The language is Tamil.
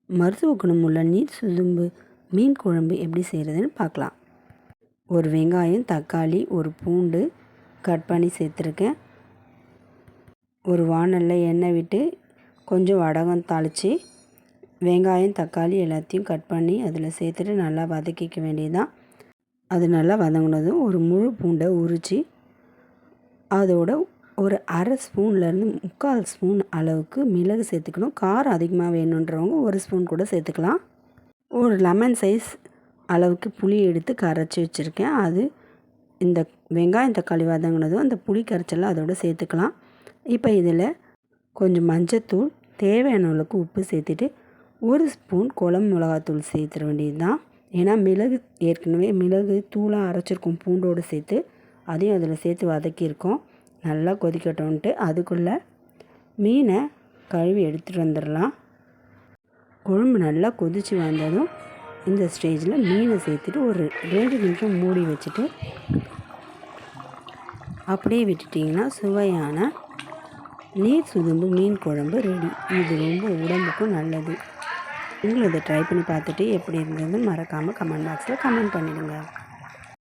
மருத்துவ குணமுள்ள நீர் சுதும்பு மீன் குழம்பு எப்படி செய்கிறதுன்னு பார்க்கலாம். ஒரு வெங்காயம், தக்காளி, ஒரு பூண்டு கட் பண்ணி சேர்த்துருக்கேன். ஒரு வாணலில் எண்ணெய் விட்டு கொஞ்சம் வடகம் தாளித்து வெங்காயம், தக்காளி எல்லாத்தையும் கட் பண்ணி அதில் சேர்த்துட்டு நல்லா வதக்கிக்க வேண்டியதுதான். அது நல்லா வதங்கினதும் ஒரு முழு பூண்டை உரித்து அதோட ஒரு அரை ஸ்பூன்லேருந்து 3/4 ஸ்பூன் அளவுக்கு மிளகு சேர்த்துக்கணும். காரம் அதிகமாக வேணுன்றவங்க 1 ஸ்பூன் கூட சேர்த்துக்கலாம். ஒரு லெமன் சைஸ் அளவுக்கு புளி எடுத்து கரைச்சி வச்சுருக்கேன். அது இந்த வெங்காயம், தக்காளி வதங்கினதும் அந்த புளி கரைச்சலை அதோடு சேர்த்துக்கலாம். இப்போ இதில் கொஞ்சம் மஞ்சத்தூள், தேவையான அளவுக்கு உப்பு சேர்த்துட்டு 1 ஸ்பூன் குழம்பு மிளகாத்தூள் சேர்த்துட வேண்டியது தான். ஏன்னா ஏற்கனவே மிளகு தூளாக அரைச்சிருக்கோம் பூண்டோடு சேர்த்து. அதையும் அதில் சேர்த்து வதக்கியிருக்கோம். நல்லா கொதிக்கட்டும்ன்ட்டு அதுக்குள்ளே மீனை கழுவி எடுத்துகிட்டு வந்துடலாம். குழம்பு நல்லா கொதித்து வந்ததும் இந்த ஸ்டேஜில் மீனை சேர்த்துட்டு ஒரு 2 நிமிஷம் மூடி வச்சுட்டு அப்படியே விட்டுட்டிங்கன்னா சுவையான நீர் சுதும்பு மீன் குழம்பு ரெடி. இது ரொம்ப உடம்புக்கும் நல்லது. நீங்களும் இதை ட்ரை பண்ணி பார்த்துட்டு எப்படி இருந்ததுன்னு மறக்காமல் கமெண்ட் பாக்ஸில் கமெண்ட் பண்ணிடுங்க.